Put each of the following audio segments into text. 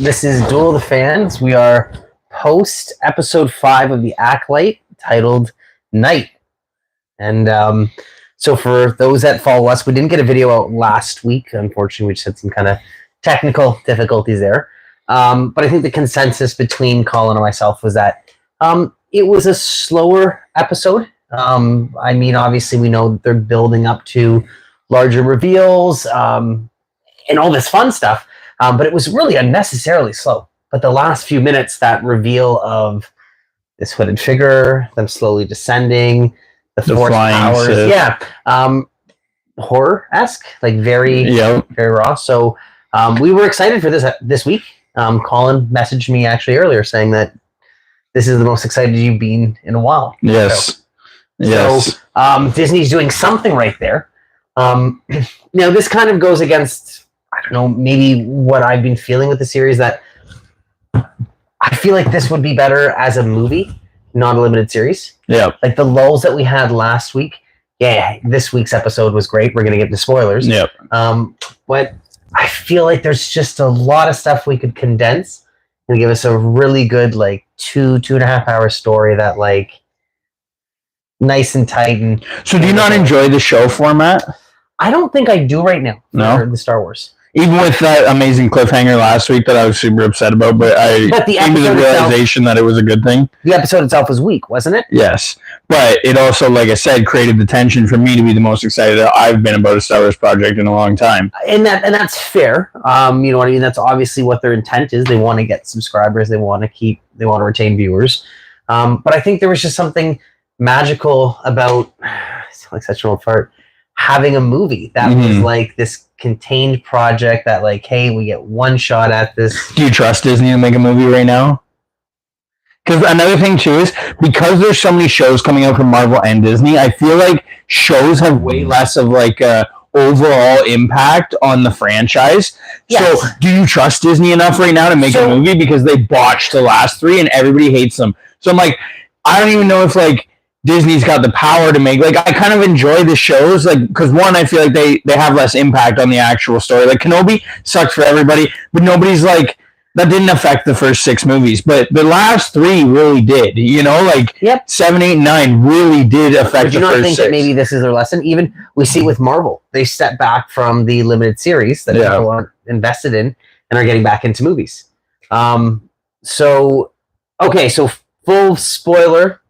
This is Duel of the Fans. We are post episode 5 of the Acolyte, titled Night. And so for those that follow us, we didn't get a video out last week. Unfortunately, we just had some kind of technical difficulties there. But I think the consensus between Colin and myself was that it was a slower episode. I mean, obviously, we know that they're building up to larger reveals and all this fun stuff. But it was really unnecessarily slow. But the last few minutes, that reveal of this hooded figure, them slowly descending, the force powers, horror-esque, like very raw. So we were excited for this week. Colin messaged me actually earlier saying that this is the most excited you've been in a while. Yes. So Disney's doing something right there. Now this kind of goes against, I don't know, maybe what I've been feeling with the series, that I feel like this would be better as a movie, not a limited series. Yeah. Like the lulls that we had last week. Yeah, this week's episode was great. We're going to get into spoilers. Yep. But I feel like there's just a lot of stuff we could condense and give us a really good, like, 2.5 hour story that, like, nice and tight. And so do you not enjoy the show format? I don't think I do right now. No? The Star Wars. Even with that amazing cliffhanger last week that I was super upset about, but I came to the realization that it was a good thing. The episode itself was weak, wasn't it? Yes. But it also, like I said, created the tension for me to be the most excited I've been about a Star Wars project in a long time. And that's fair. You know what I mean? That's obviously what their intent is. They want to get subscribers. They want to retain viewers. But I think there was just something magical about, it's like such an old fart, having a movie that was like this contained project that, like, hey, we get one shot at this. Do you trust Disney to make a movie right now? Because another thing too is, because there's so many shows coming out from Marvel and Disney, I feel like shows have way less of like a overall impact on the franchise. Yes. So do you trust Disney enough right now to make a movie? Because they botched the last 3 and everybody hates them. So I'm like, I don't even know if like Disney's got the power to make, like, I kind of enjoy the shows, like, because one, I feel like they have less impact on the actual story. Like, Kenobi sucked for everybody, but nobody's like, that didn't affect the first 6 movies, but the last 3 really did, you know, like 7, 8, 9 really did affect the first 6. Do you not think that maybe this is their lesson? Even we see with Marvel, they step back from the limited series that people aren't invested in and are getting back into movies. So full spoiler.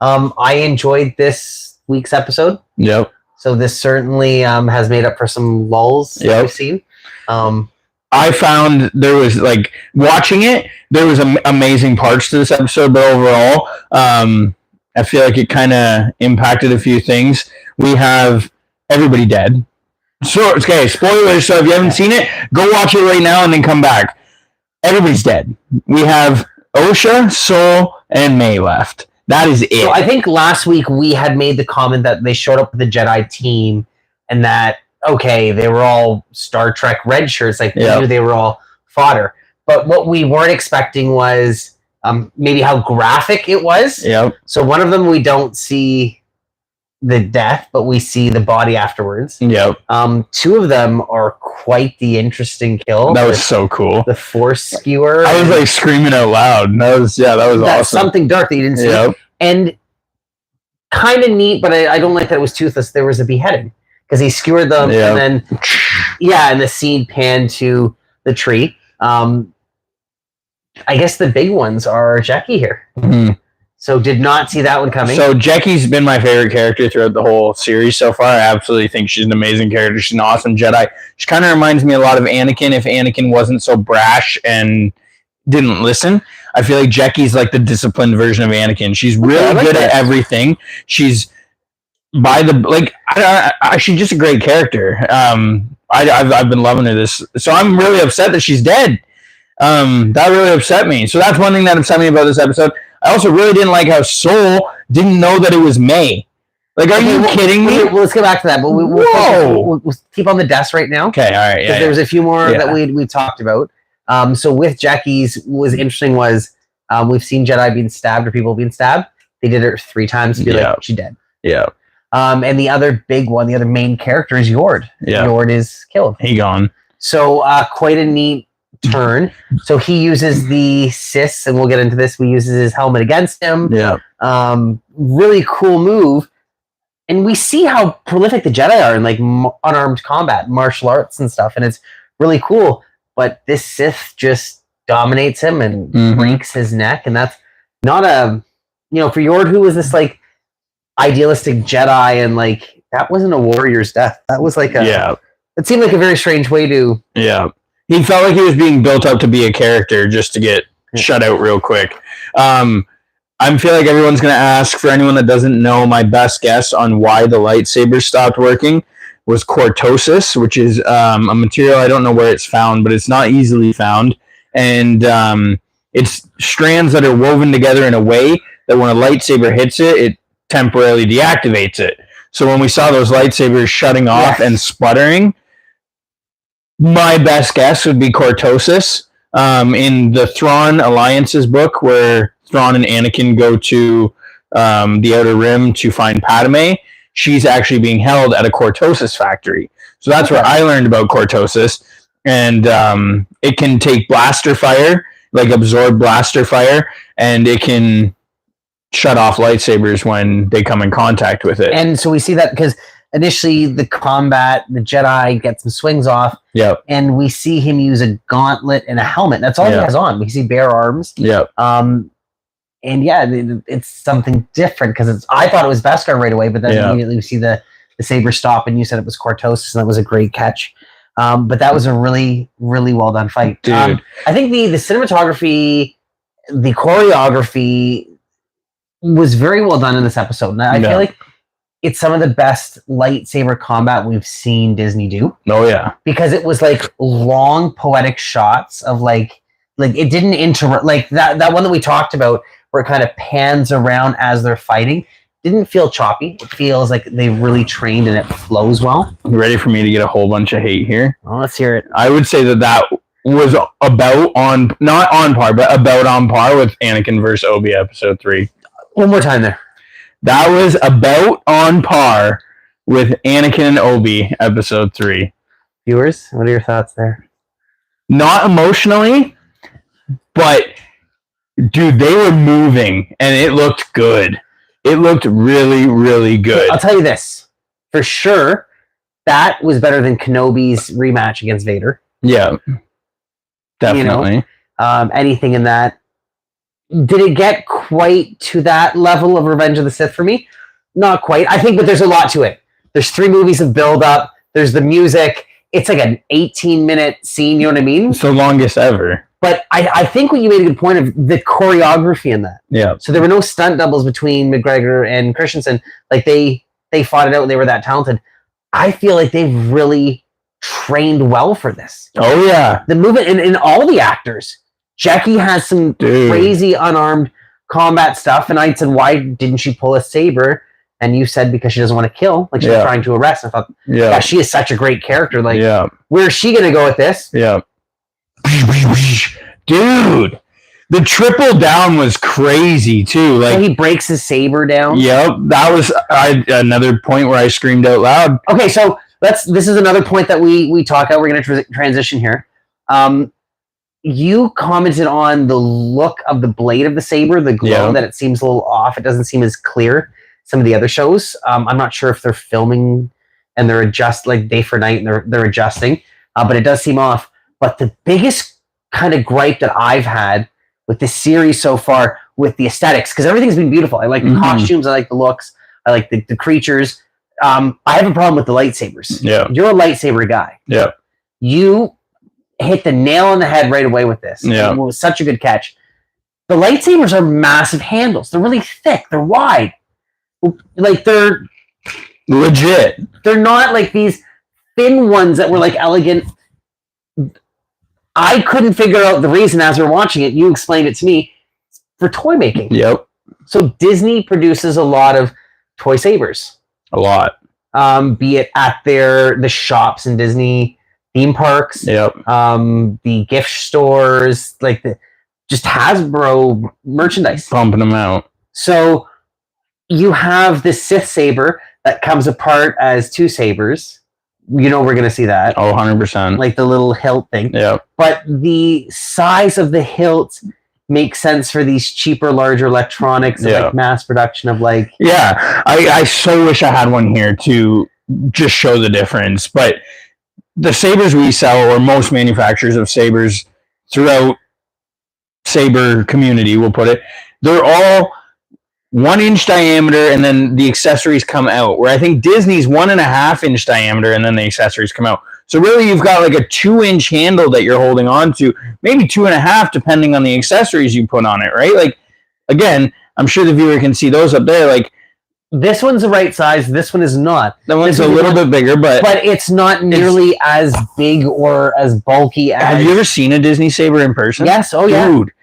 I enjoyed this week's episode. Yep. So this certainly has made up for some lulls that we've seen. I found there was, like, watching it, there was amazing parts to this episode, but overall, I feel like it kind of impacted a few things. We have everybody dead. So, okay, spoilers, so if you haven't seen it, go watch it right now and then come back. Everybody's dead. We have Oshas, Sol, and May left. That is it. So I think last week we had made the comment that they showed up with the Jedi team and that, okay, they were all Star Trek red shirts, like we knew they were all fodder. But what we weren't expecting was maybe how graphic it was. Yep. So one of them, we don't see the death, but we see the body afterwards. Yep. 2 of them are quite the interesting kill. That was so cool. The Force skewer. I was like screaming out loud. That was awesome. Something dark that you didn't see. And kind of neat, but I don't like that it was toothless. There was a beheading because he skewered them, and then and the scene panned to the tree. I guess the big ones are Jackie here. Mm-hmm. So did not see that one coming. So Jackie's been my favorite character throughout the whole series so far. I absolutely think she's an amazing character. She's an awesome Jedi. She kind of reminds me a lot of Anakin if Anakin wasn't so brash and didn't listen. I feel like Jackie's like the disciplined version of Anakin. She's really good at everything. She's she's just a great character. I've been loving her so I'm really upset that she's dead. That really upset me. So that's one thing that upset me about this episode. I also really didn't like how Sol didn't know that it was May. Like, are you kidding me? Well, let's get back to that. But we'll keep on the deaths right now. Okay, all right. There was a few more that we talked about. So with Jackie's, what was interesting was we've seen Jedi being stabbed or people being stabbed. They did it 3 times to be like, she's dead. Yeah. And the other big one, the other main character is Yord. Yeah. Yord is killed. He gone. So quite a neat turn. So he uses the Sith, and we'll get into this. We uses his helmet against him. Yeah. Really cool move. And we see how prolific the Jedi are in like unarmed combat, martial arts and stuff, and it's really cool. But this Sith just dominates him and breaks his neck, and that's not a, for Yord, who was this like idealistic Jedi, and like that wasn't a warrior's death. That was like it seemed like a very strange way to. Yeah, he felt like he was being built up to be a character just to get shut out real quick. I feel like everyone's going to ask, for anyone that doesn't know, my best guess on why the lightsaber stopped working was cortosis, which is a material, I don't know where it's found, but it's not easily found. And it's strands that are woven together in a way that when a lightsaber hits it, it temporarily deactivates it. So when we saw those lightsabers shutting off and sputtering, my best guess would be cortosis. In the Thrawn Alliance's book, where Thrawn and Anakin go to the Outer Rim to find Padme, she's actually being held at a cortosis factory. So that's where I learned about cortosis. And it can take blaster fire, like absorb blaster fire, and it can shut off lightsabers when they come in contact with it. And so we see that because initially the combat, the Jedi gets some swings off. Yep. And we see him use a gauntlet and a helmet. That's all he has on. We see bare arms. Yep. And it's something different because I thought it was Beskar right away, but then immediately we see the saber stop, and you said it was cortosis, and that was a great catch. But that was a really, really well done fight. Dude. I think the cinematography, the choreography was very well done in this episode. And I feel like it's some of the best lightsaber combat we've seen Disney do. Oh yeah. Because it was like long poetic shots of like it didn't interrupt, like that one that we talked about where it kind of pans around as they're fighting. Didn't feel choppy. It feels like they really trained and it flows well. You ready for me to get a whole bunch of hate here? Oh, let's hear it. I would say that was not on par, but about on par with Anakin vs. Obi episode 3. One more time there. That was about on par with Anakin and Obi episode 3. Viewers, what are your thoughts there? Not emotionally, but dude, they were moving and it looked good. It looked really, really good. I'll tell you this. For sure, that was better than Kenobi's rematch against Vader. Yeah. Definitely. Anything in that. Did it get quite to that level of Revenge of the Sith for me? Not quite. I think, but there's a lot to it. There's 3 movies of build-up. There's the music. It's like an 18-minute scene, you know what I mean? It's the longest ever. But I think what you made a good point of the choreography in that. Yeah. So there were no stunt doubles between McGregor and Christensen. Like they fought it out and they were that talented. I feel like they've really trained well for this. Oh yeah. The movement and all the actors. Jackie has some crazy unarmed combat stuff, and I said, why didn't she pull a saber? And you said because she doesn't want to kill, like she's trying to arrest. I thought, she is such a great character. Like, where is she gonna go with this? Yeah. Dude, the triple down was crazy too. Like, so he breaks his saber down. Yep, that was another point where I screamed out loud. Okay, so this is another point that we talk about. We're going to transition here. You commented on the look of the blade of the saber, the glow, that it seems a little off. It doesn't seem as clear some of the other shows. I'm not sure if they're filming and they're like day for night and they're adjusting, but it does seem off. But the biggest kind of gripe that I've had with this series so far with the aesthetics, because everything's been beautiful. I like the costumes. I like the looks. I like the creatures. I have a problem with the lightsabers. Yeah. You're a lightsaber guy. Yeah. You hit the nail on the head right away with this. Yeah. It was such a good catch. The lightsabers are massive handles. They're really thick. They're wide. Like they're legit. They're not like these thin ones that were like elegant. I couldn't figure out the reason as we're watching it. You explained it to me. For toy making. Yep. So Disney produces a lot of toy sabers. A lot. Be it at the shops in Disney theme parks. Yep. The gift stores, like just Hasbro merchandise. Pumping them out. So you have the Sith saber that comes apart as 2 sabers. we're gonna see that. Oh, 100%. Like the little hilt thing. Yeah. But the size of the hilt makes sense for these cheaper, larger electronics, and like mass production of like. Yeah, I so wish I had one here to just show the difference. But the sabers we sell, or most manufacturers of sabers throughout saber community, we'll put it, they're all 1 inch diameter, and then the accessories come out. Where I think Disney's 1.5 inch diameter, and then the accessories come out. So really, you've got like a 2 inch handle that you're holding on to, maybe 2.5, depending on the accessories you put on it, right? Like, again, I'm sure the viewer can see those up there. Like, this one's the right size. This one is not. That one's a little bit bigger, but it's not nearly as big or as bulky as. Have you ever seen a Disney saber in person? Yes. Oh yeah. Dude,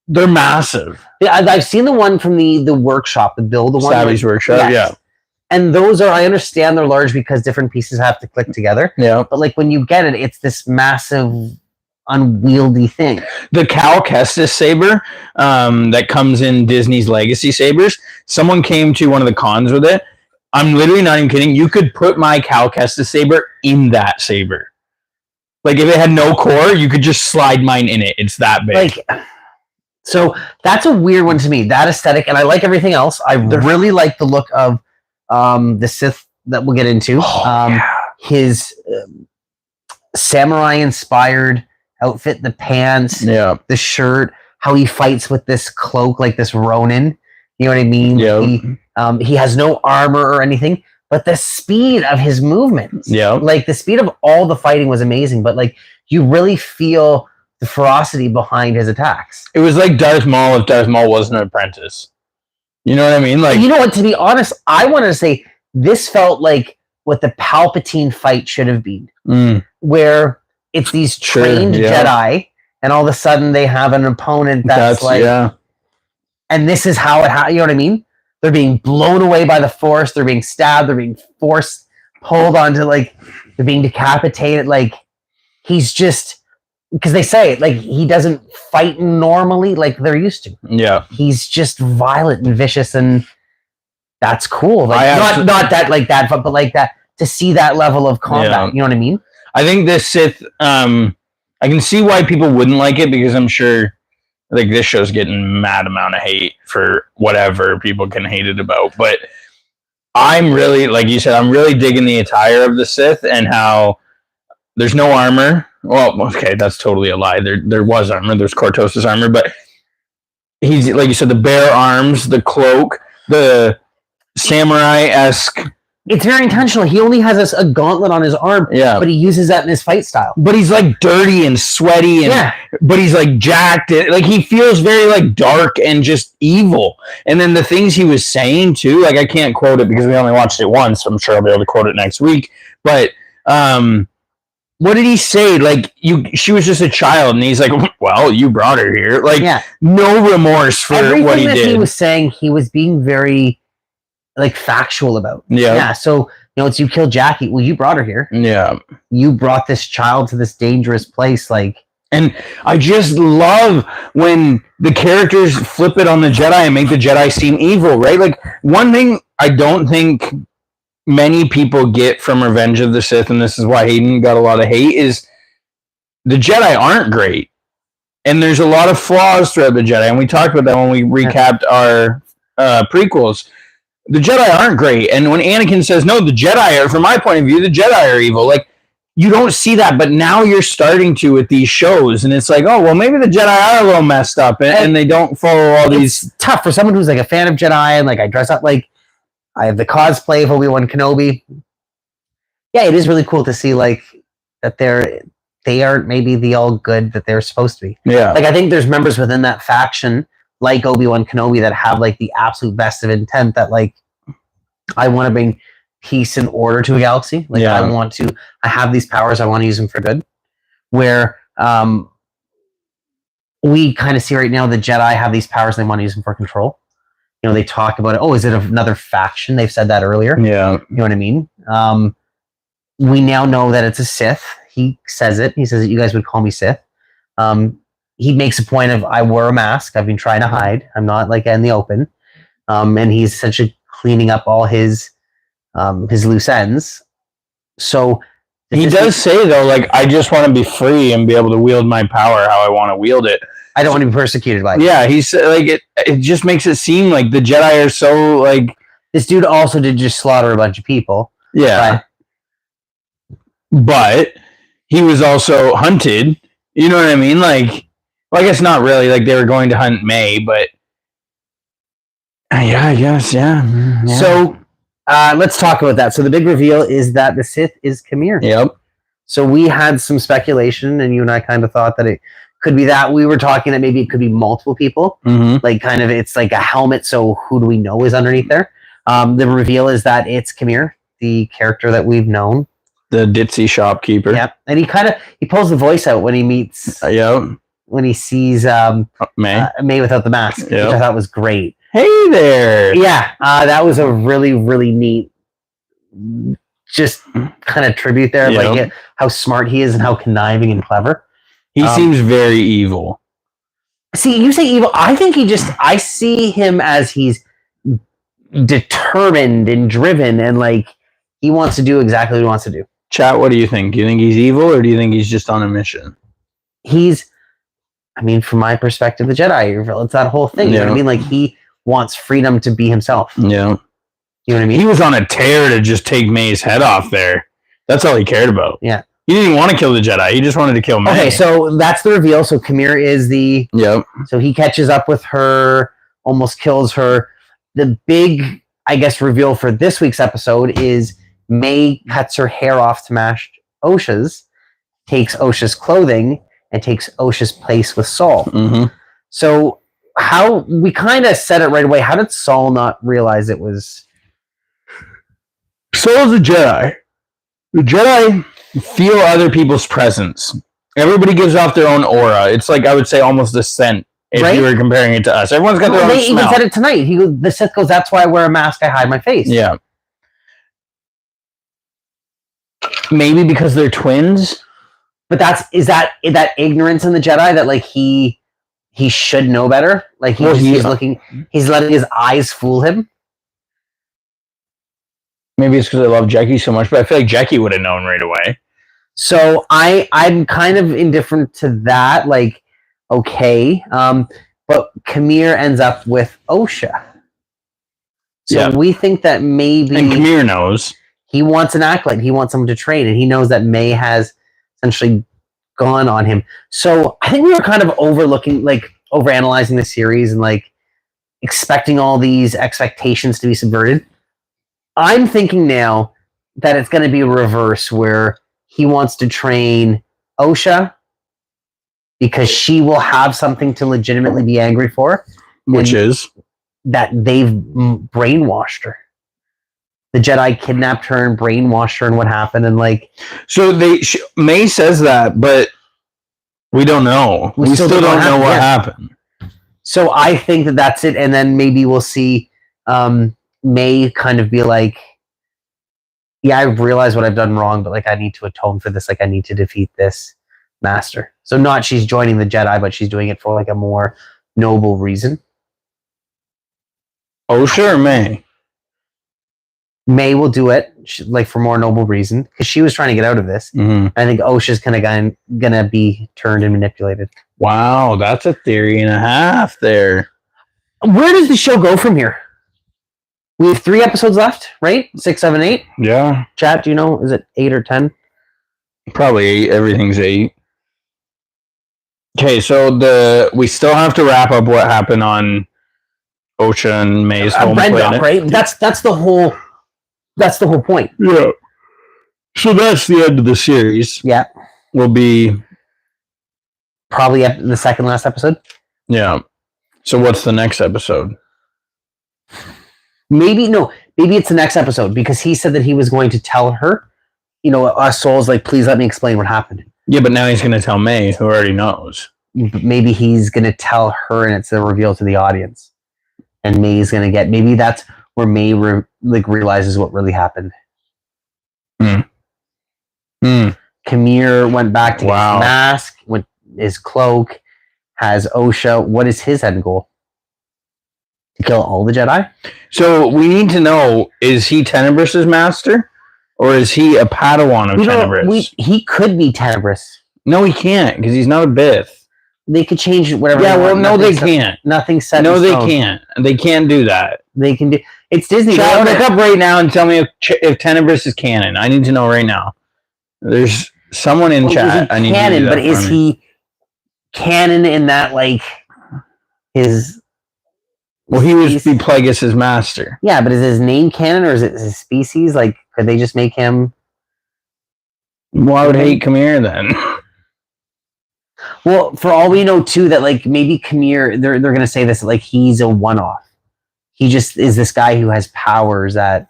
they're massive. Yeah, I've seen the one from the workshop, the one. Savvy's workshop. Yes. Yeah. And those are, I understand they're large because different pieces have to click together. Yeah. But like when you get it, it's this massive, unwieldy thing. The Cal Kestis saber that comes in Disney's Legacy sabers, someone came to one of the cons with it. I'm literally not even kidding. You could put my Cal Kestis saber in that saber. Like if it had no core, you could just slide mine in it. It's that big. Like, so that's a weird one to me, that aesthetic. And I like everything else. I really like the look of the Sith that we'll get into. His samurai inspired outfit, the pants, the shirt, how he fights with this cloak, like this Ronin. You know what I mean? Yeah. He has no armor or anything, but the speed of his movements, like the speed of all the fighting was amazing. But like you really feel the ferocity behind his attacks. It was like Darth Maul if Darth Maul wasn't an apprentice. You know what I mean? Like, you know what? To be honest, I wanted to say this felt like what the Palpatine fight should have been, where it's these trained Jedi, and all of a sudden they have an opponent that's like, and this is how you know what I mean? They're being blown away by the Force. They're being stabbed. They're being forced, pulled onto, like, they're being decapitated. Like, he's just, because they say, like, he doesn't fight normally like they're used to. Yeah. He's just violent and vicious, and that's cool. Like, not that, like, that, but like that, to see that level of combat. You know what I mean? I think this Sith, I can see why people wouldn't like it, because I'm sure, like, this show's getting mad amount of hate for whatever people can hate it about. But I'm really, like you said, I'm really digging the attire of the Sith and how there's no armor. Well, okay, that's totally a lie. There was armor. There's Cortos's armor, but he's, like you said, the bare arms, the cloak, the samurai-esque. It's very intentional. He only has a gauntlet on his arm, but he uses that in his fight style. But he's like dirty and sweaty, and but he's like jacked. Like he feels very like dark and just evil. And then the things he was saying too, like I can't quote it because we only watched it once. I'm sure I'll be able to quote it next week. But what did he say? Like she was just a child, and he's like, "Well, you brought her here." Like no remorse for what he did. Everything that he was saying, he was being very, like, factual about. So, you know, it's, you killed Jackie. Well, you brought her here. You brought this child to this dangerous place. Like, and I just love when the characters flip it on the Jedi and make the Jedi seem evil, right? Like, one thing I don't think many people get from Revenge of the Sith, and this is why Hayden got a lot of hate, is the Jedi aren't great. And there's a lot of flaws throughout the Jedi, and we talked about that when we recapped our prequels. The Jedi aren't great. And when Anakin says, no, the Jedi are, from my point of view, the Jedi are evil. Like, you don't see that, but now you're starting to with these shows. And it's like, oh, well, maybe the Jedi are a little messed up and they don't follow all these. It's tough for someone who's like a fan of Jedi, and like I dress up, like I have the cosplay of Obi-Wan Kenobi. Yeah, it is really cool to see, like, that they aren't maybe the all good that they're supposed to be. Like, I think there's members within that faction, like Obi-Wan Kenobi, that have, like, the absolute best of intent, that, like, I want to bring peace and order to a galaxy. Like, I have these powers, I want to use them for good. Where we kind of see right now the Jedi have these powers, they want to use them for control. You know, they talk about it. Oh, is it another faction? They've said that earlier. You know what I mean? We now know that it's a Sith. He says it. He says that you guys would call me Sith. He makes a point of, I wear a mask. I've been trying to hide. I'm not, like, in the open. And he's essentially cleaning up all his loose ends. So He does say, though, like, I just want to be free and be able to wield my power how I want to wield it. I don't want to be persecuted by it. Yeah, he's like, it just makes it seem like the Jedi are so, like... This dude also did just slaughter a bunch of people. Yeah. But he was also hunted. You know what I mean? Like, well, I guess not really. Like, they were going to hunt May, but... Yeah, I guess, yeah. So, let's talk about that. So the big reveal is that the Sith is Khmer. Yep. So we had some speculation, and you and I kind of thought that it could be that. We were talking that maybe it could be multiple people. Mm-hmm. Like, kind of, it's like a helmet, so who do we know is underneath there? The reveal is that it's Khmer, the character that we've known. The ditzy shopkeeper. Yep. And he pulls the voice out when he meets... When he sees May without the mask, which I thought was great. Hey there. Yeah, that was a really, really neat, just kind of tribute there. Like how smart he is and how conniving and clever. He seems very evil. See, you say evil. I think I see him as he's determined and driven, and like he wants to do exactly what he wants to do. Chat, what do you think? Do you think he's evil, or do you think he's just on a mission? From my perspective, the Jedi, it's that whole thing. You know what I mean? Like, he wants freedom to be himself. Yeah. You know what I mean? He was on a tear to just take May's head off there. That's all he cared about. Yeah. He didn't even want to kill the Jedi. He just wanted to kill May. Okay, so that's the reveal. So Khmer is the... Yep. So he catches up with her, almost kills her. The big, I guess, reveal for this week's episode is May cuts her hair off to match Oshas, takes Oshas' clothing, and takes Oshas' place with Saul. Mm-hmm. So how... We kind of said it right away. How did Saul not realize it was... Saul's a Jedi. The Jedi feel other people's presence. Everybody gives off their own aura. It's like, I would say, almost a scent if you were comparing it to us. Everyone's got their own smell. They even said it tonight. The Sith goes, that's why I wear a mask, I hide my face. Yeah. Maybe because they're twins. But is that ignorance in the Jedi that like he should know better? Like he's letting his eyes fool him. Maybe it's because I love Jackie so much, but I feel like Jackie would have known right away. So I'm kind of indifferent to that. Like, okay, but Khmer ends up with Osha. So we think that maybe... And Khmer knows. He wants an acolyte. He wants someone to train, and he knows that May has essentially gone on him. So I think we were kind of overanalyzing the series and like expecting all these expectations to be subverted. I'm thinking now that it's going to be a reverse where he wants to train Osha because she will have something to legitimately be angry for. Which is? That they've brainwashed her. The Jedi kidnapped her and brainwashed her and what happened and like... So May says that, but we don't know. We still don't know what happened. So I think that that's it, and then maybe we'll see... May kind of be like, yeah, I realize what I've done wrong, but like I need to atone for this. Like I need to defeat this master. So not she's joining the Jedi, but she's doing it for like a more noble reason. Osha or May? May will do it like for more noble reason because she was trying to get out of this. Mm-hmm. I think Osha's gonna be turned and manipulated. Wow, that's a theory and a half there. Where does the show go from here? We have 3 episodes left, right? 6, 7, 8? Yeah. Chat, do you know? Is it 8 or 10? Probably 8. Everything's 8. Okay, so we still have to wrap up what happened on Osha and May's home planet. Right? That's the whole point. Yeah. So that's the end of the series. Yeah. Will be probably the second last episode. Yeah. So what's the next episode? Maybe it's the next episode because he said that he was going to tell her, us souls, like, please let me explain what happened. Yeah, but now he's going to tell May, who already knows. Maybe he's going to tell her and it's a reveal to the audience. And May's going to maybe that's where May realizes what really happened. Khmer went back to his mask, with his cloak, has Osha. What is his end goal? To kill all the Jedi? So we need to know, is he Tenebrous' master? Or is he a Padawan of Tenebris? He could be Tenebris. No, he can't, because he's not a Bith. They could change whatever. Yeah, well, no, they can't. Nothing's set. No, they can't. They can't do that. They can do. It's Disney. Look up right now and tell me if Tenebris is canon. I need to know right now. There's someone in chat. I need canon, to do that, but is he canon in that like his? Well, he was Plagueis' master. Yeah, but is his name canon or is it his species? Like, could they just make him? Well, I would hate Khmer then. Well, for all we know, too, that like maybe Khmer, they're gonna say this like he's a one-off. He just is this guy who has powers that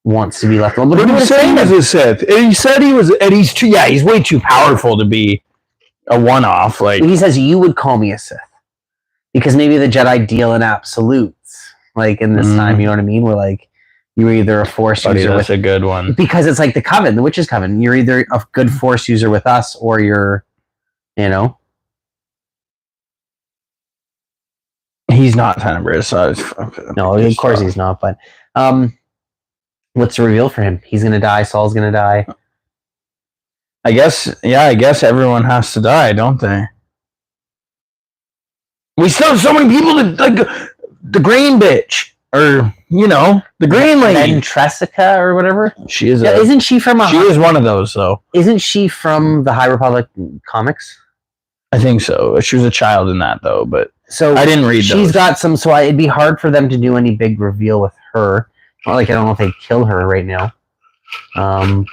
wants to be left alone. But he was saying as a Sith, and he said he was, and he's too. Yeah, he's way too powerful to be a one-off. Like he says, you would call me a Sith because maybe the Jedi deal in absolutes. Like in this time, you know what I mean? We're like. You're either a Force user that's a good one. Because it's like the Coven, the Witch's Coven. You're either a good Force user with us or you're, you know. He's not Tenebris. No, of course he's not. But what's the reveal for him? He's going to die. Saul's going to die. I guess everyone has to die, don't they? We still have so many people that, like, the green bitch. Or, you know, the green lady. Tressica or whatever. She is. Isn't she from She is one of those, though. Isn't she from the High Republic comics? I think so. She was a child in that, though, but so I didn't read those. She's got some, so it'd be hard for them to do any big reveal with her. Like, I don't know if they kill her right now. Well,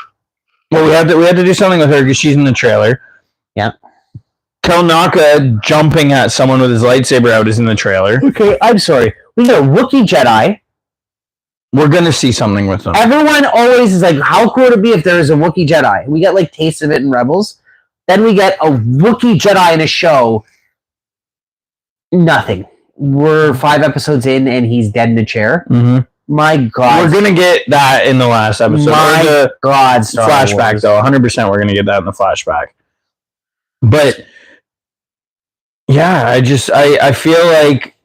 we had to do something with her because she's in the trailer. Yeah. Kelnaka jumping at someone with his lightsaber out is in the trailer. Okay, I'm sorry. We got a Wookiee Jedi. We're going to see something with them. Everyone always is like, how cool would it be if there was a Wookiee Jedi? We get like tastes of it in Rebels. Then we get a Wookiee Jedi in a show. Nothing. We're 5 episodes in and he's dead in a chair. Mm-hmm. My God. We're going to get that in the last episode. My God. Star flashback, Wars. Though. 100% we're going to get that in the flashback. But, yeah, I feel like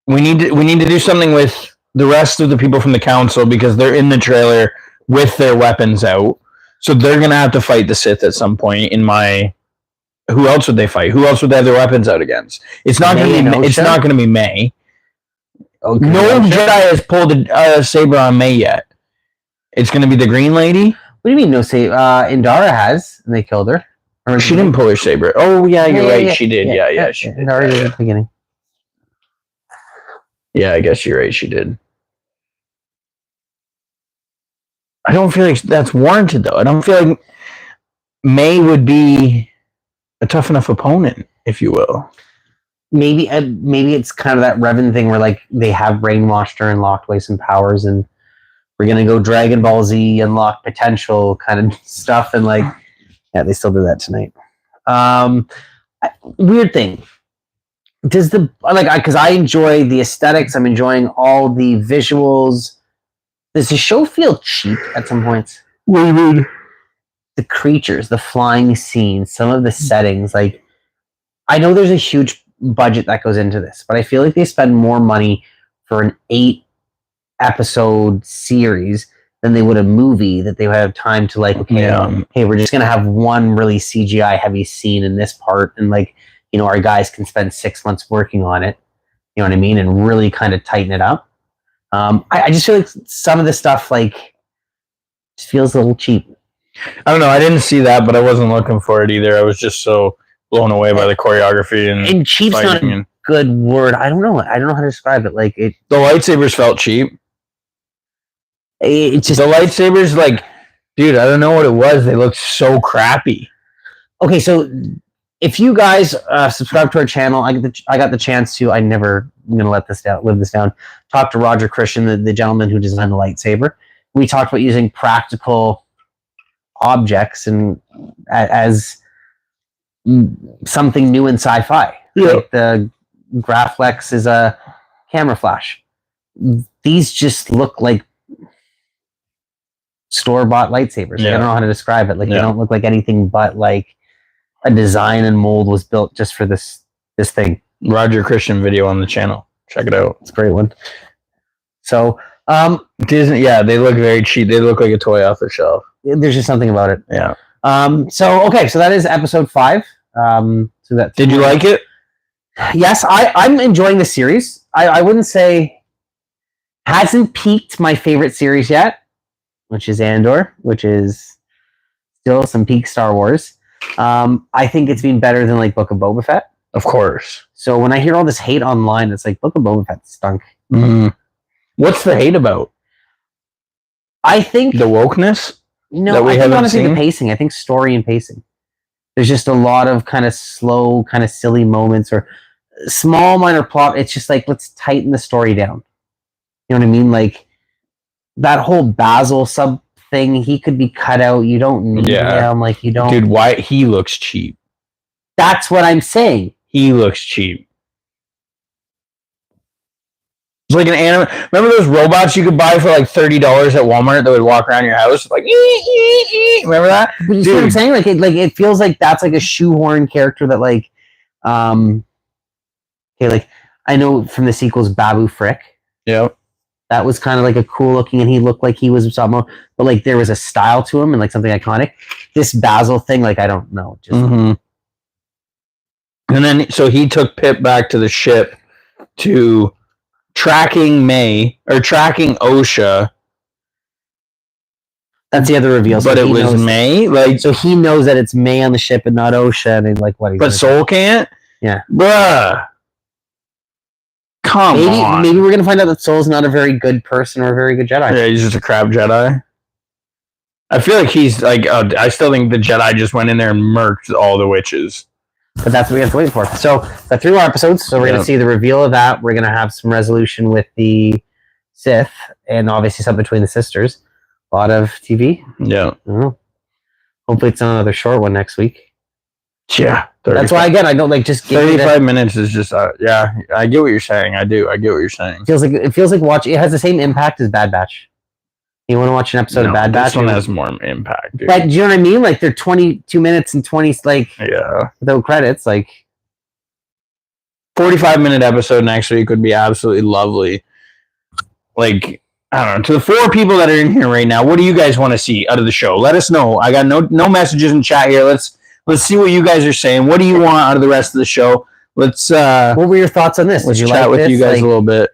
we need to do something with the rest of the people from the council because they're in the trailer with their weapons out. So they're going to have to fight the Sith at some point who else would they fight? Who else would they have their weapons out against? It's not going to be May. Okay, no Jedi has pulled a saber on May yet. It's going to be the Green Lady. What do you mean no saber? Indara has, and they killed her. Or she didn't pull her saber. Oh, yeah, you're right. She did. Yeah, she did. Indara did at the beginning. Yeah, I guess you're right. She did. I don't feel like that's warranted, though. I don't feel like May would be a tough enough opponent, if you will. Maybe it's kind of that Revan thing where like they have brainwashed her and locked away some powers, and we're gonna go Dragon Ball Z unlock potential kind of stuff, and like yeah, they still do that tonight. Weird thing. Does because I enjoy the aesthetics, I'm enjoying all the visuals. Does the show feel cheap at some points? What do you mean? The creatures, the flying scenes, some of the settings. Like, I know there's a huge budget that goes into this, but I feel like they spend more money for an 8-episode series than they would a movie that they would have time to like, okay, hey, we're just going to have one really CGI heavy scene in this part. And like, you know, our guys can spend 6 months working on it, you know what I mean? And really kind of tighten it up. I just feel like some of the stuff like just feels a little cheap. I don't know. I didn't see that, but I wasn't looking for it either. I was just so blown away by the choreography and cheap's not a good word. I don't know how to describe it. Like it, the lightsabers felt cheap. It's just the lightsabers, like, dude, I don't know what it was. They looked so crappy. Okay, so if you guys subscribe to our channel, I got the chance to. I'm gonna live this down. Talk to Roger Christian, the gentleman who designed the lightsaber. We talked about using practical objects and as something new in sci-fi. Yeah. Like the Graflex is a camera flash. These just look like store-bought lightsabers. Yeah. I don't know how to describe it. Like they don't look like anything but like a design and mold was built just for this thing. Roger Christian video on the channel. Check it out. It's a great one. So Disney, yeah, they look very cheap. They look like a toy off the shelf. There's just something about it. Yeah. So that is episode 5. So that Did you like it? Yes, I'm enjoying the series. I wouldn't say hasn't peaked my favorite series yet, which is Andor, which is still some peak Star Wars. I think it's been better than like Book of Boba Fett. Of course. So when I hear all this hate online, it's like Book of Boba Fett stunk. Mm. What's the hate about? I think the wokeness. No, I think honestly the pacing. I think story and pacing. There's just a lot of kind of slow, kind of silly moments or small minor plot. It's just like, let's tighten the story down. You know what I mean? Like that whole Basil sub thing, he could be cut out. You don't need him. Like you don't. Dude, why he looks cheap? That's what I'm saying. He looks cheap. It's like an anime. Remember those robots you could buy for like $30 at Walmart that would walk around your house? Like, remember that? But you see what I'm saying? Like it feels like that's like a shoehorn character that like, like I know from the sequels, Babu Frick. Yeah. That was kind of like a cool looking, and he looked like he was someone, but like there was a style to him and like something iconic. This Basil thing, like I don't know. Just And then so he took Pip back to the ship to tracking Osha. That's the other reveal. But it was May, like so he knows that it's May on the ship and not Osha, and he's like, what? But Soul can't. Yeah, bruh. Come on. Maybe we're gonna find out that Soul's not a very good person or a very good Jedi. Yeah, he's just a crap Jedi. I feel like he's like. I still think the Jedi just went in there and murked all the witches. But that's what we have to wait for. So the 3 more episodes. So we're going to see the reveal of that. We're going to have some resolution with the Sith, and obviously something between the sisters. A lot of TV. Yeah. I don't know. Hopefully it's another short one next week. Yeah. That's why again I don't like just 35 minutes is just yeah. I get what you're saying. I do. I get what you're saying. It feels like watching. It has the same impact as Bad Batch. You want to watch an episode of Bad Batch? This one has more impact, dude. But do you know what I mean? Like they're 22 minutes and 20 like without credits. Like 45-minute episode next week would be absolutely lovely. Like I don't know. To the 4 people that are in here right now, what do you guys want to see out of the show? Let us know. I got no messages in chat here. Let's see what you guys are saying. What do you want out of the rest of the show? Let's. What were your thoughts on this? Let's chat with you guys a little bit.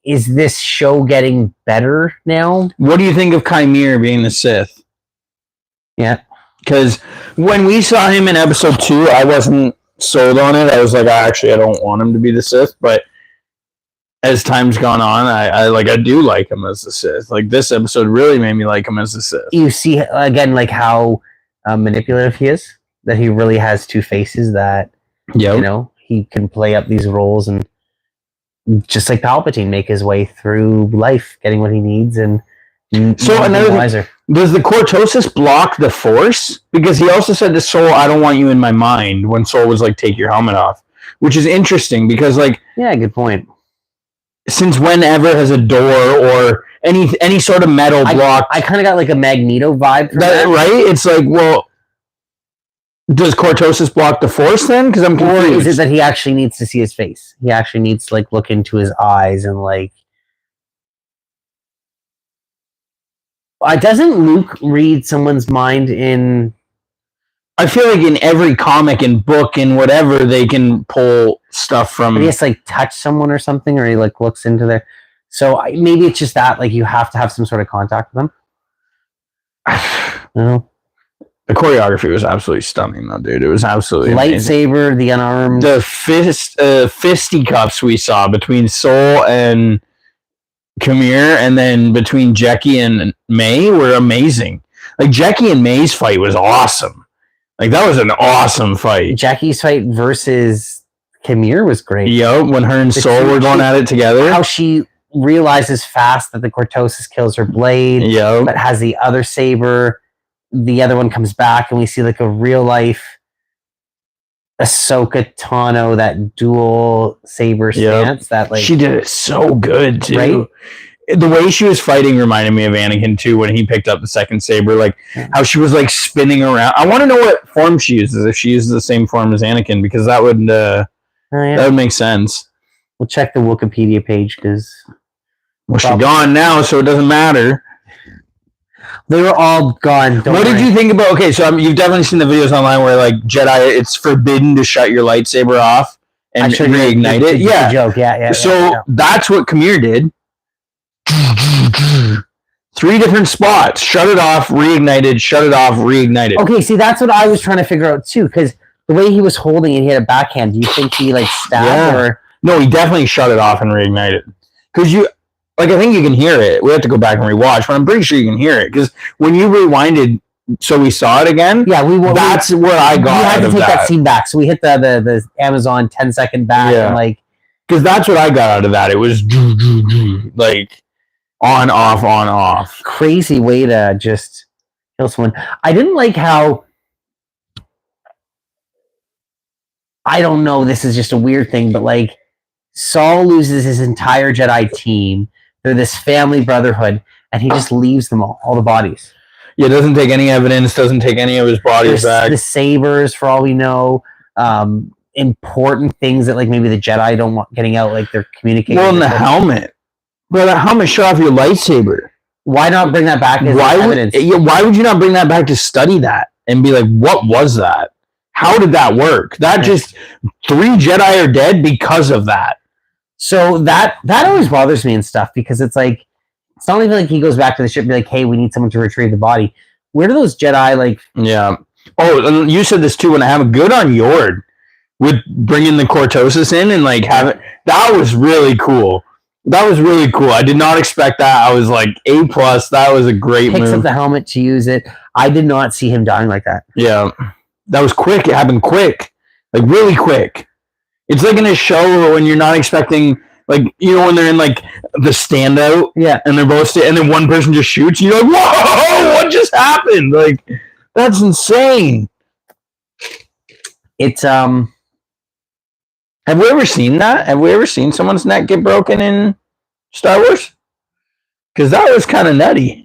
Is this show getting better now? What do you think of Chimere being the Sith? Yeah. Because when we saw him in episode 2, I wasn't sold on it. I was like, I don't want him to be the Sith. But as time's gone on, I do like him as the Sith. Like this episode really made me like him as the Sith. You see, again, like how manipulative he is. That he really has 2 faces that, you know, he can play up these roles and just like Palpatine, make his way through life, getting what he needs, and so another thing, does the cortosis block the Force? Because he also said to Soul, "I don't want you in my mind." When Soul was like, "Take your helmet off," which is interesting because, like, yeah, good point. Since whenever has a door or any sort of metal block? I kind of got like a Magneto vibe from that, right? It's like, well, does cortosis block the Force then? Because I'm confused. Or is it that he actually needs to see his face? He actually needs to like look into his eyes and like. Doesn't Luke read someone's mind in? I feel like in every comic and book and whatever they can pull stuff from. He has to like touch someone or something, or he like looks into their. So maybe it's just that like you have to have some sort of contact with them. I don't know. The choreography was absolutely stunning, though, dude. It was absolutely lightsaber, amazing. The unarmed, the fisticuffs we saw between Soul and Chimere, and then between Jeckie and May were amazing. Like Jeckie and May's fight was awesome. Like that was an awesome fight. Jackie's fight versus Chimere was great. Yo, when her and Soul were going at it together, how she realizes fast that the cortosis kills her blade, but has the other saber. The other one comes back, and we see like a real life Ahsoka Tano, that dual saber stance. That like she did it so good too. Right? The way she was fighting reminded me of Anakin too when he picked up the second saber. Like how she was like spinning around. I want to know what form she uses. If she uses the same form as Anakin, because that would make sense. We'll check the Wikipedia page because Well, she's gone now, so it doesn't matter. They were all gone. What did you think about? Okay, so you've definitely seen the videos online where like Jedi, it's forbidden to shut your lightsaber off and reignite it. Yeah, joke. Yeah. So that's what Khmer did. 3 different spots. Shut it off, reignited. Shut it off, reignited. Okay, see, that's what I was trying to figure out too, because the way he was holding it, he had a backhand. Do you think he like stabbed or? No, he definitely shut it off and reignited. Because I think you can hear it. We have to go back and rewatch, but I'm pretty sure you can hear it. Because when you rewinded, so we saw it again. Yeah, that's what I got. We had to take that scene back, so we hit the Amazon 10-second back, and like, because that's what I got out of that. It was like on off. Crazy way to just kill someone. I didn't like how. I don't know. This is just a weird thing, but like, Saul loses his entire Jedi team. They're this family brotherhood, and he just leaves them all the bodies. Yeah, doesn't take any evidence, doesn't take any of his bodies back. The sabers, for all we know, important things that like maybe the Jedi don't want getting out, like they're communicating. Well, in the helmet. Bro, that helmet shut off your lightsaber. Why not bring that back as evidence? Why would you not bring that back to study that and be like, what was that? How did that work? That just 3 Jedi are dead because of that. So that always bothers me and stuff, because it's like, it's not even like he goes back to the ship and be like, hey, we need someone to retrieve the body. Where do those Jedi like? Yeah. Oh, you said this too when I have a good on Yord with bringing the Cortosis in and like have it. That was really cool. I did not expect that. I was like A+. That was a great move. Picks up the helmet to use it. I did not see him dying like that. Yeah. That was quick. It happened quick. Like really quick. It's like in a show when you're not expecting, like, you know, when they're in like the standout, and they're both and then one person just shoots, and you're like, whoa, what just happened? Like, that's insane. It's Have we ever seen that? Have we ever seen someone's neck get broken in Star Wars? Because that was kind of nutty.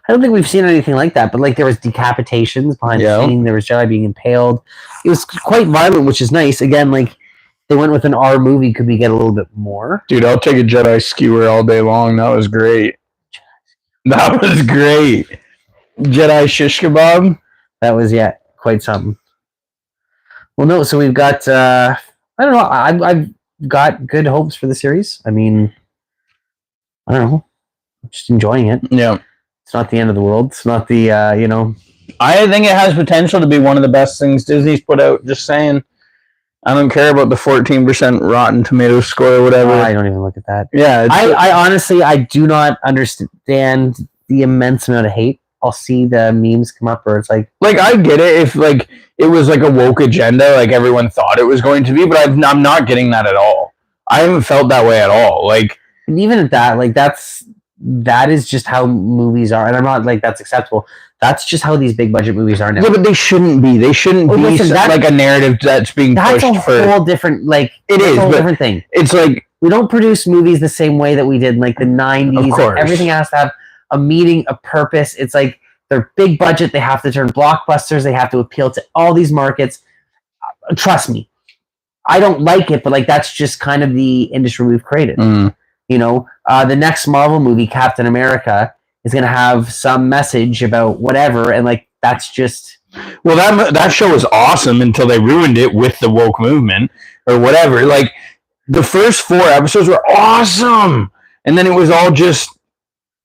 I don't think we've seen anything like that, but like there was decapitations behind the scene. There was Jedi being impaled. It was quite violent, which is nice. Again, like they went with an R movie. Could we get a little bit more? Dude, I'll take a Jedi skewer all day long. That was great. Jedi shish kebab. That was quite something. Well, no. So we've got. I don't know. I've got good hopes for the series. I mean, I don't know. I'm just enjoying it. Yeah. It's not the end of the world. It's not the, I think it has potential to be one of the best things Disney's put out. Just saying. I don't care about the 14% Rotten Tomatoes score or whatever. I don't even look at that. Yeah. I honestly, I do not understand the immense amount of hate. I'll see the memes come up where it's like... Like, I get it if, like, it was like a woke agenda, like everyone thought it was going to be, but I'm not getting that at all. I haven't felt that way at all. Like... And even at that, like, that is just how movies are, and I'm not like that's acceptable. That's just how these big budget movies are now. Yeah, but they shouldn't be. They shouldn't be like a narrative that's being pushed. That's a whole different, like, it is a whole different thing. It's like we don't produce movies the same way that we did in like the 90s. Of course. Everything has to have a meaning, a purpose. It's like they're big budget. They have to turn blockbusters. They have to appeal to all these markets. Trust me, I don't like it, but like that's just kind of the industry we've created. You know, the next Marvel movie, Captain America, is going to have some message about whatever, and like that's just... Well, that show was awesome until they ruined it with the woke movement or whatever. Like, the first 4 episodes were awesome, and then it was all just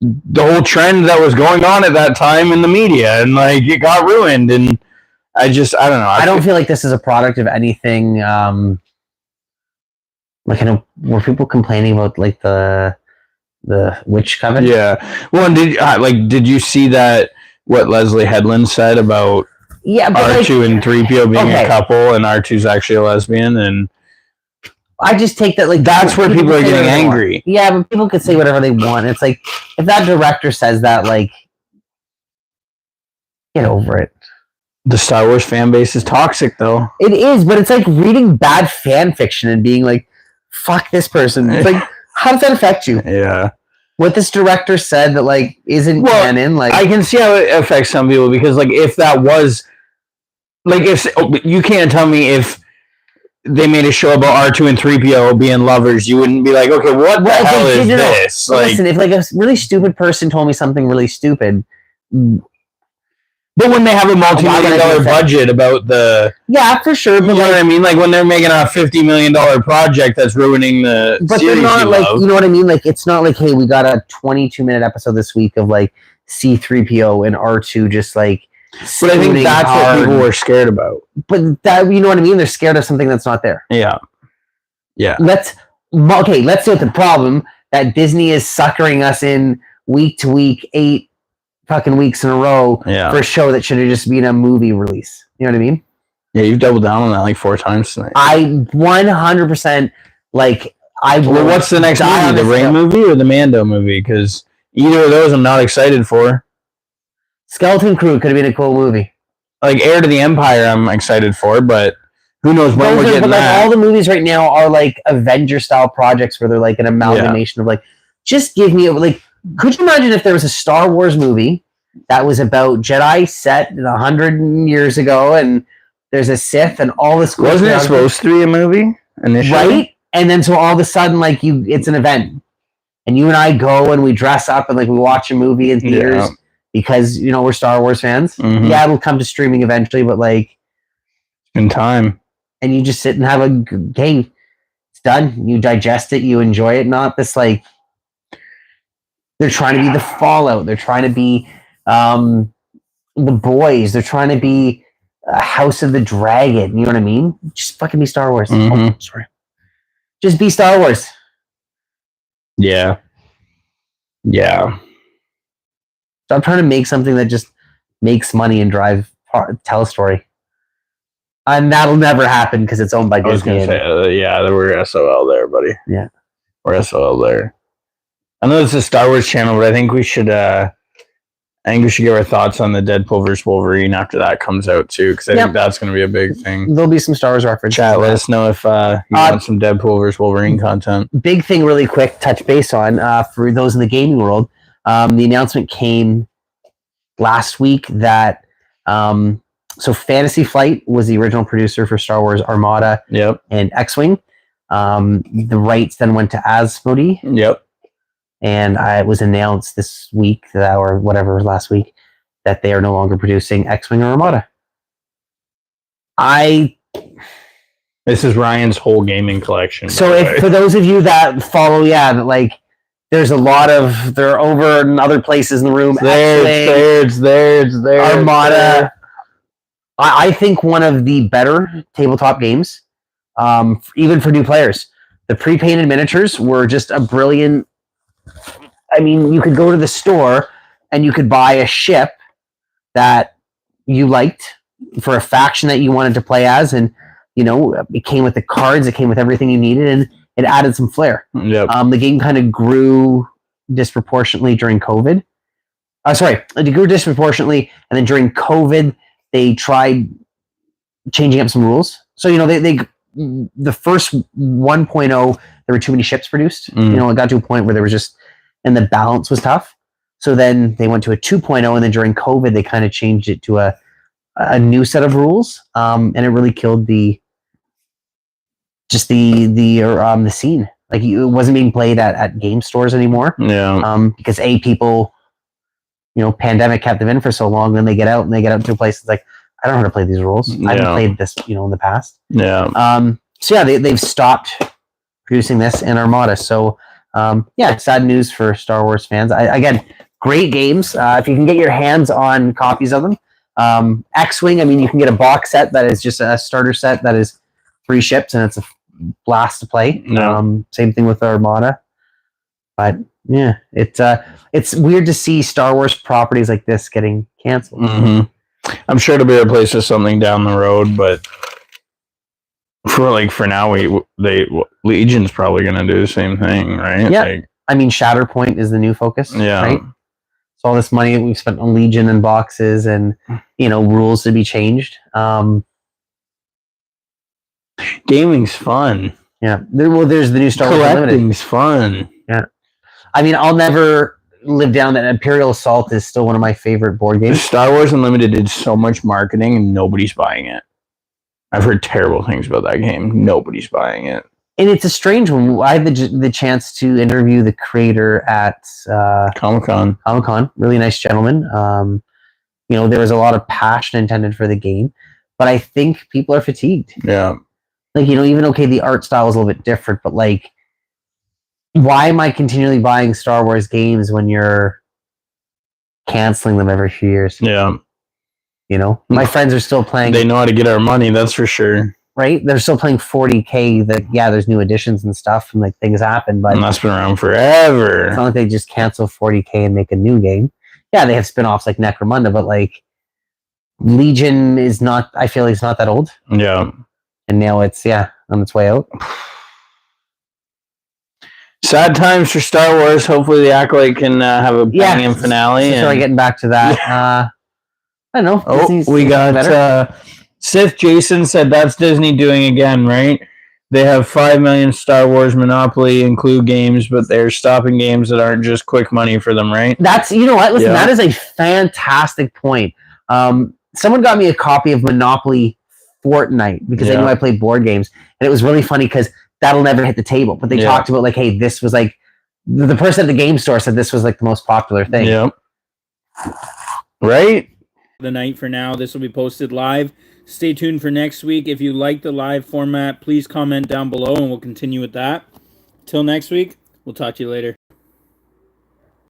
the whole trend that was going on at that time in the media, and like it got ruined, and I don't know. I don't feel like this is a product of anything... Like, I know, were people complaining about like the witch coven? Yeah. Well, and did you see that what Leslie Headland said about R2 and 3PO being a couple, and R2's actually a lesbian, and I just take that like that's where people are getting angry. Yeah, but people could say whatever they want. It's like if that director says that, like, get over it. The Star Wars fan base is toxic, though. It is, but it's like reading bad fan fiction and being like, fuck this person. It's like, how does that affect you? Yeah. What this director said that like isn't canon, like I can see how it affects some people, because like if that was like, if you can't tell me if they made a show about R2 and 3PO being lovers, you wouldn't be like, okay, what the hell is this? Like, listen, if like a really stupid person told me something really stupid, but when they have a multi-million-dollar budget about the... Yeah, for sure. But you know what I mean? Like, when they're making a $50 million project that's ruining the but series they're not like, love. you know what I mean? Like, it's not like, hey, we got a 22-minute episode this week of, like, C-3PO and R2 just, like... But I think that's what people were scared about. But that, you know what I mean? They're scared of something that's not there. Yeah. Yeah. Let's deal with the problem that Disney is suckering us in week to week, 8 fucking weeks in a row for a show that should have just been a movie release. You know what I mean? Yeah, you've doubled down on that like 4 times tonight. I 100% like. Well, what's the next movie? The Rain movie or the Mando movie? Because either of those I'm not excited for. Skeleton Crew could have been a cool movie. Like Heir to the Empire, I'm excited for, but who knows when we're getting that. All the movies right now are like Avenger-style projects where they're like an amalgamation of like, just give me like. Could you imagine if there was a Star Wars movie that was about Jedi set 100 years ago, and there's a Sith and all this? Wasn't it supposed to be a movie initially? Right, and then so all of a sudden, like it's an event, and you and I go and we dress up and like we watch a movie in theaters because we're Star Wars fans. Mm-hmm. Yeah, it'll come to streaming eventually, but like in time, and you just sit and have a game. It's done. You digest it. You enjoy it. Not this like. They're trying to be the Fallout. They're trying to be the Boys. They're trying to be House of the Dragon. You know what I mean? Just fucking be Star Wars. Mm-hmm. Oh, sorry. Just be Star Wars. Yeah. Yeah. Stop trying to make something that just makes money and tell a story. And that'll never happen because it's owned by Disney. I was going to say, we're SOL there, buddy. Yeah. We're SOL there. I know it's a Star Wars channel, but I think we should give our thoughts on the Deadpool vs. Wolverine after that comes out too, because I think that's going to be a big thing. There'll be some Star Wars references. Chat, let us know if you want some Deadpool vs. Wolverine content. Big thing, really quick, touch base on for those in the gaming world. The announcement came last week that so Fantasy Flight was the original producer for Star Wars Armada and X-Wing. The rights then went to Asmodee. Yep. And it was announced this week or whatever last week that they are no longer producing X-Wing or Armada. This is Ryan's whole gaming collection. So for those of you that follow, like there's a lot of they're over in other places in the room. There's Armada. I think one of the better tabletop games, even for new players. The pre-painted miniatures were just a brilliant. I mean, you could go to the store and you could buy a ship that you liked for a faction that you wanted to play as, and it came with the cards, it came with everything you needed, and it added some flair. Yep. The game kind of grew disproportionately during COVID. It grew disproportionately, and then during COVID, they tried changing up some rules. So they the first 1.0, there were too many ships produced. It got to a point where there was just, and the balance was tough. So then they went to a 2.0, and then during COVID, they kind of changed it to a new set of rules. And it really killed the scene. Like it wasn't being played at game stores anymore. Yeah. Because people, pandemic kept them in for so long, then they get out to a place that's like, I don't know how to play these rules. I haven't played this, in the past. Yeah. They've stopped producing this in Armada. So, sad news for Star Wars fans. Again, great games. If you can get your hands on copies of them. X-Wing, you can get a box set that is just a starter set that is 3 ships, and it's a blast to play. No. Same thing with Armada. But, yeah, it's weird to see Star Wars properties like this getting canceled. Mm-hmm. I'm sure it'll be replaced with something down the road, but for now, Legion's probably going to do the same thing, right? Yeah. Shatterpoint is the new focus. Yeah. Right? So all this money that we've spent on Legion and boxes and, rules to be changed. Gaming's fun. Yeah. There's the new Star Wars Unlimited. Collecting's fun. Yeah. I'll never live down that Imperial Assault is still one of my favorite board games. Star Wars Unlimited did so much marketing and nobody's buying it. I've heard terrible things about that game. Nobody's buying it. And it's a strange one. I had the chance to interview the creator at Comic-Con. Really nice gentleman. There was a lot of passion intended for the game, but I think people are fatigued. Yeah. Like, even the art style is a little bit different, but like, why am I continually buying Star Wars games when you're canceling them every few years? Yeah. My friends are still playing. They know how to get our money, that's for sure. Right? They're still playing 40K. There's new additions and stuff, and like things happen, but that's been around forever. It's not like they just cancel 40K and make a new game. Yeah, they have spin-offs like Necromunda, but like Legion is not. I feel like it's not that old. Yeah. And now it's on its way out. Sad times for Star Wars. Hopefully, the Acolyte can have a banging finale. So getting back to that. I don't know. Oh, we got Sith Jason said that's Disney doing again, right? They have 5 million Star Wars Monopoly include games, but they're stopping games that aren't just quick money for them, right? That's what. Listen, that is a fantastic point. Someone got me a copy of Monopoly Fortnite because they knew I played board games, and it was really funny because that'll never hit the table. But they talked about like, hey, this was like the person at the game store said this was like the most popular thing. Yeah. Right. The night for now. This will be posted live. Stay tuned for next week. If you like the live format, please comment down below and we'll continue with that. Till next week, we'll talk to you later.